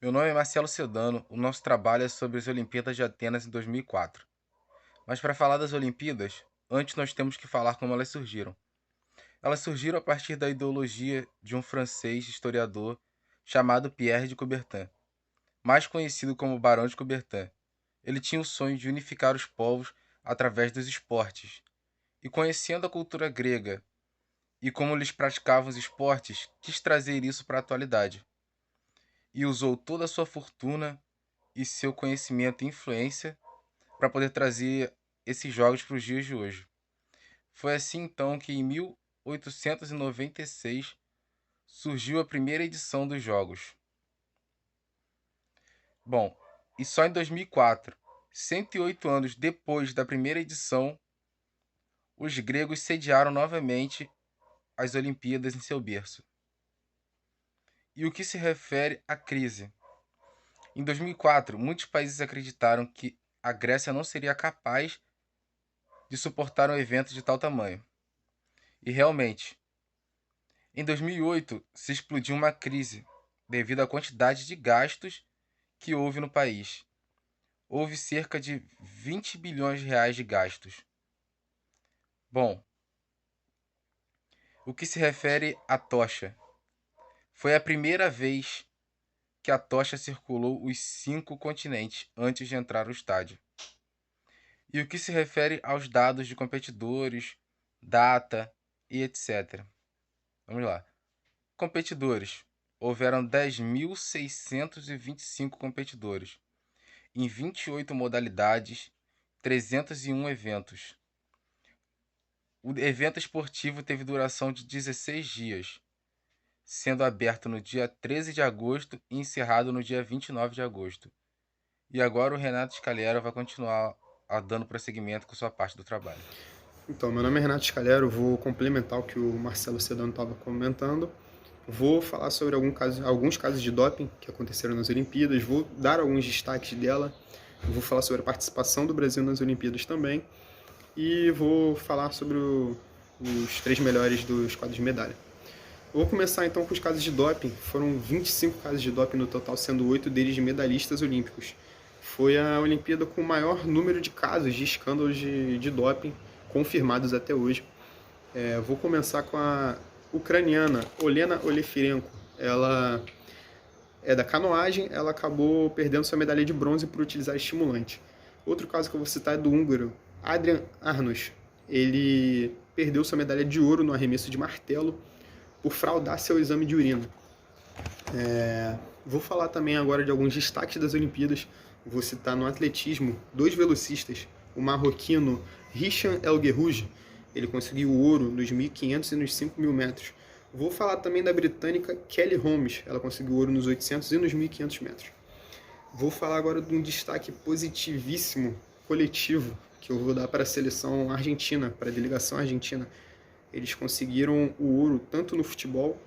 Meu nome é Marcelo Sedano. O nosso trabalho é sobre as Olimpíadas de Atenas em 2004. Mas para falar das Olimpíadas, antes nós temos que falar como elas surgiram. Elas surgiram a partir da ideologia de um francês historiador chamado Pierre de Coubertin, mais conhecido como Barão de Coubertin. Ele tinha o sonho de unificar os povos através dos esportes, e conhecendo a cultura grega e como eles praticavam os esportes, quis trazer isso para a atualidade, e usou toda a sua fortuna e seu conhecimento e influência para poder trazer esses jogos para os dias de hoje. Foi assim então que em 1896 surgiu a primeira edição dos jogos. Bom, e só em 2004, 108 anos depois da primeira edição, os gregos sediaram novamente as Olimpíadas em seu berço. E o que se refere à crise? Em 2004, muitos países acreditaram que a Grécia não seria capaz de suportar um evento de tal tamanho. E realmente, em 2008 se explodiu uma crise devido à quantidade de gastos que houve no país. Houve cerca de 20 bilhões de reais de gastos. Bom, o que se refere à tocha? Foi a primeira vez que a tocha circulou os 5 continentes antes de entrar no estádio. E o que se refere aos dados de competidores, data e etc. Vamos lá. Competidores. Houveram 10.625 competidores, em 28 modalidades, 301 eventos. O evento esportivo teve duração de 16 dias, sendo aberto no dia 13 de agosto e encerrado no dia 29 de agosto. E agora o Renato Scalera vai continuar dando prosseguimento com sua parte do trabalho. Então, meu nome é Renato Scalero, vou complementar o que o Marcelo Sedano estava comentando. Vou falar sobre alguns casos de doping que aconteceram nas Olimpíadas, vou dar alguns destaques dela, vou falar sobre a participação do Brasil nas Olimpíadas também e vou falar sobre os 3 melhores dos quadros de medalha. Vou começar então com os casos de doping. Foram 25 casos de doping no total, sendo 8 deles de medalhistas olímpicos. Foi a Olimpíada com o maior número de casos de escândalos de doping confirmados até hoje. Vou começar com a ucraniana Olena Olifirenko. Ela é da canoagem, ela acabou perdendo sua medalha de bronze por utilizar estimulante. Outro caso que eu vou citar é do húngaro Adrian Arnos. Ele perdeu sua medalha de ouro no arremesso de martelo por fraudar seu exame de urina. Vou falar também agora de alguns destaques das Olimpíadas. Vou citar no atletismo 2 velocistas, o marroquino Hisham El Guerrouj, ele conseguiu o ouro nos 1.500 e nos 5.000 metros. Vou falar também da britânica Kelly Holmes, ela conseguiu ouro nos 800 e nos 1.500 metros. Vou falar agora de um destaque positivíssimo, coletivo, que eu vou dar para a seleção argentina, para a delegação argentina. Eles conseguiram o ouro tanto no futebol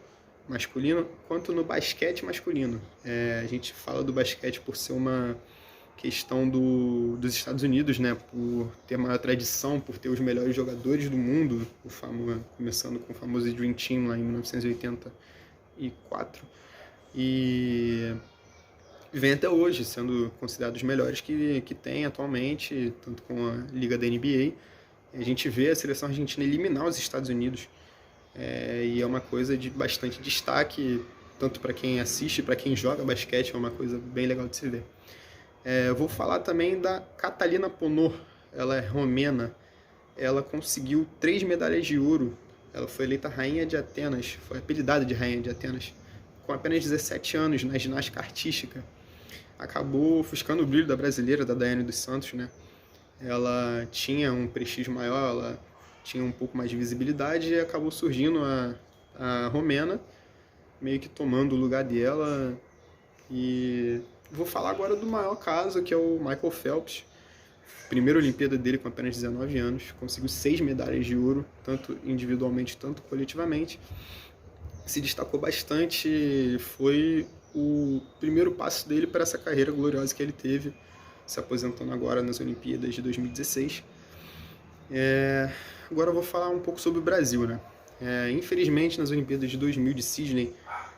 masculino quanto no basquete masculino. A gente fala do basquete por ser uma questão dos Estados Unidos, né, por ter maior tradição, por ter os melhores jogadores do mundo, começando com o famoso Dream Team lá em 1984, e vem até hoje sendo considerados os melhores que tem atualmente, tanto com a liga da NBA. A gente vê a seleção argentina eliminar os Estados Unidos, e é uma coisa de bastante destaque, tanto para quem assiste, para quem joga basquete, é uma coisa bem legal de se ver. Eu vou falar também da Catalina Ponor, ela é romena, ela conseguiu 3 medalhas de ouro, ela foi eleita rainha de Atenas, foi apelidada de rainha de Atenas, com apenas 17 anos na ginástica artística. Acabou ofuscando o brilho da brasileira, da Daiane dos Santos, né? Ela tinha um prestígio maior, ela tinha um pouco mais de visibilidade e acabou surgindo a romena, meio que tomando o lugar dela. E vou falar agora do maior caso, que é o Michael Phelps. Primeira Olimpíada dele com apenas 19 anos, conseguiu 6 medalhas de ouro, tanto individualmente, tanto coletivamente. Se destacou bastante, foi o primeiro passo dele para essa carreira gloriosa que ele teve, se aposentando agora nas Olimpíadas de 2016. Agora eu vou falar um pouco sobre o Brasil, né? Infelizmente, nas Olimpíadas de 2000 de Sydney,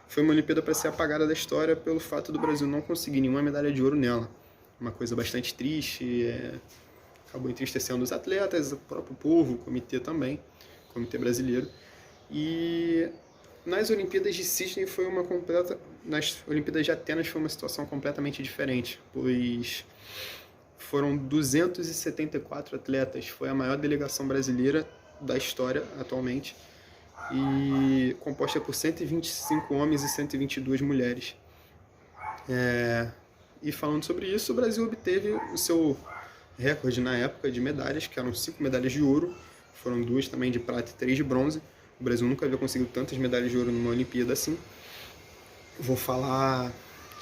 foi uma Olimpíada para ser apagada da história pelo fato do Brasil não conseguir nenhuma medalha de ouro nela. Uma coisa bastante triste, acabou entristecendo os atletas, o próprio povo, o comitê também, o comitê brasileiro. E nas Olimpíadas de Sydney foi uma completa... Nas Olimpíadas de Atenas foi uma situação completamente diferente, pois foram 274 atletas, foi a maior delegação brasileira da história atualmente, e composta por 125 homens e 122 mulheres. E falando sobre isso, o Brasil obteve o seu recorde na época de medalhas, que eram 5 medalhas de ouro, foram 2 também de prata e 3 de bronze. O Brasil nunca havia conseguido tantas medalhas de ouro numa Olimpíada assim. Vou falar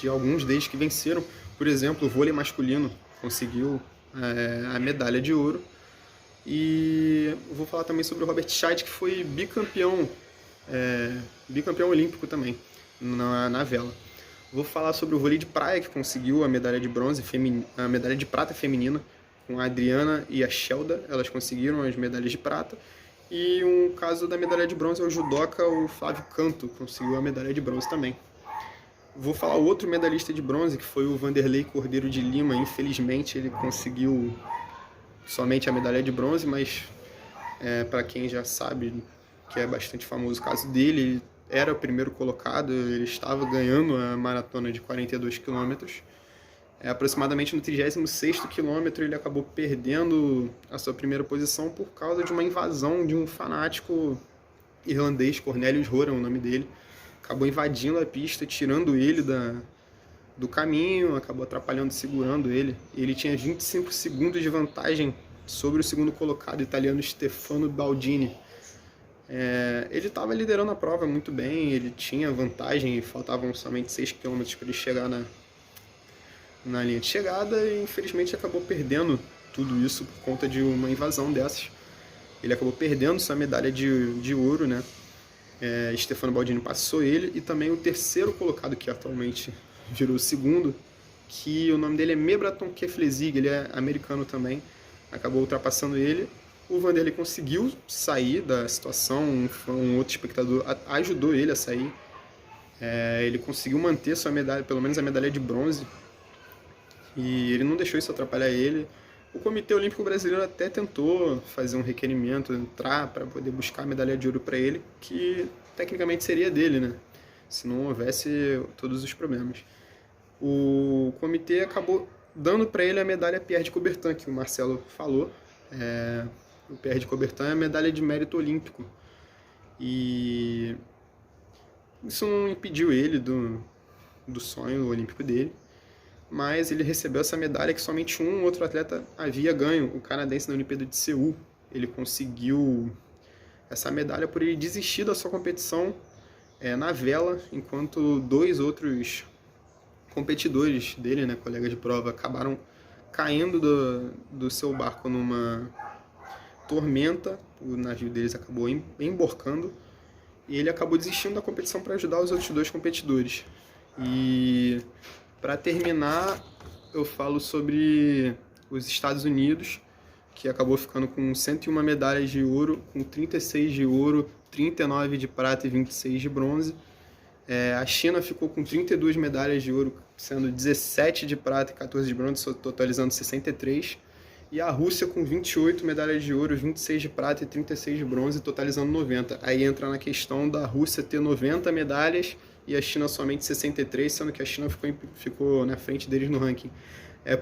de alguns deles que venceram. Por exemplo, o vôlei masculino conseguiu a medalha de ouro. E vou falar também sobre o Robert Scheidt, que foi bicampeão olímpico também, na vela. Vou falar sobre o vôlei de praia, que conseguiu a medalha de bronze, a medalha de prata feminina, com a Adriana e a Shelda, elas conseguiram as medalhas de prata. E um caso da medalha de bronze é o judoca, o Flávio Canto, conseguiu a medalha de bronze também. Vou falar outro medalhista de bronze, que foi o Vanderlei Cordeiro de Lima. Infelizmente ele conseguiu somente a medalha de bronze, mas para quem já sabe que é bastante famoso o caso dele, ele era o primeiro colocado, ele estava ganhando a maratona de 42 quilômetros. Aproximadamente no 36º quilômetro ele acabou perdendo a sua primeira posição por causa de uma invasão de um fanático irlandês, Cornelius Horan, o nome dele. Acabou invadindo a pista, tirando ele do caminho, acabou atrapalhando, segurando ele. Ele tinha 25 segundos de vantagem sobre o segundo colocado, italiano Stefano Baldini. Ele estava liderando a prova muito bem, ele tinha vantagem, faltavam somente 6 km para ele chegar na linha de chegada, e infelizmente acabou perdendo tudo isso por conta de uma invasão dessas. Ele acabou perdendo sua medalha de ouro, né? Stefano Baldini passou ele, e também o terceiro colocado, que atualmente virou o segundo, que o nome dele é Mebraton Keflezig, ele é americano também, acabou ultrapassando ele. O Vanderlei conseguiu sair da situação, um outro espectador ajudou ele a sair. Ele conseguiu manter sua medalha, pelo menos a medalha de bronze, e ele não deixou isso atrapalhar ele. O Comitê Olímpico Brasileiro até tentou fazer um requerimento, entrar para poder buscar a medalha de ouro para ele, que tecnicamente seria dele, né? Se não houvesse todos os problemas. O comitê acabou dando para ele a medalha Pierre de Coubertin, que o Marcelo falou. O Pierre de Coubertin é a medalha de mérito olímpico. E isso não impediu ele do sonho olímpico dele, mas ele recebeu essa medalha que somente um outro atleta havia ganho, o canadense na Olimpíada de Seul. Ele conseguiu essa medalha por ele desistir da sua competição na vela, enquanto 2 outros competidores dele, né, colegas de prova, acabaram caindo do seu barco numa tormenta. O navio deles acabou emborcando e ele acabou desistindo da competição para ajudar os outros 2 competidores. E para terminar, eu falo sobre os Estados Unidos, que acabou ficando com 101 medalhas de ouro, com 36 de ouro, 39 de prata e 26 de bronze. A China ficou com 32 medalhas de ouro, sendo 17 de prata e 14 de bronze, totalizando 63. E a Rússia com 28 medalhas de ouro, 26 de prata e 36 de bronze, totalizando 90. Aí entra na questão da Rússia ter 90 medalhas e a China somente 63, sendo que a China ficou na frente deles no ranking.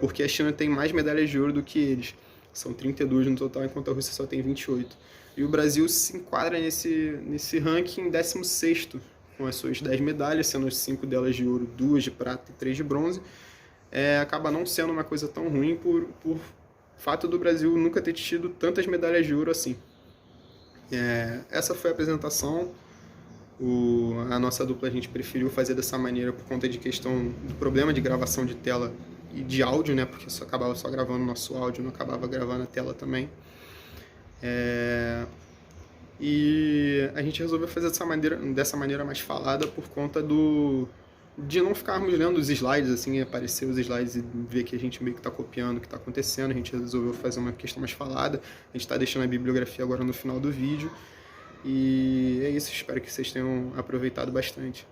Porque a China tem mais medalhas de ouro do que eles. São 32 no total, enquanto a Rússia só tem 28. E o Brasil se enquadra nesse ranking em 16º, com as suas 10 medalhas, sendo 5 delas de ouro, 2 de prata e 3 de bronze. Acaba não sendo uma coisa tão ruim por fato do Brasil nunca ter tido tantas medalhas de ouro assim. Essa foi a apresentação. A nossa dupla, a gente preferiu fazer dessa maneira por conta de questão do problema de gravação de tela e de áudio, né? Porque só acabava só gravando o nosso áudio, não acabava gravando a tela também. E a gente resolveu fazer dessa maneira mais falada por conta de não ficarmos lendo os slides, assim, aparecer os slides e ver que a gente meio que está copiando o que está acontecendo. A gente resolveu fazer uma questão mais falada. A gente está deixando a bibliografia agora no final do vídeo. E é isso, espero que vocês tenham aproveitado bastante.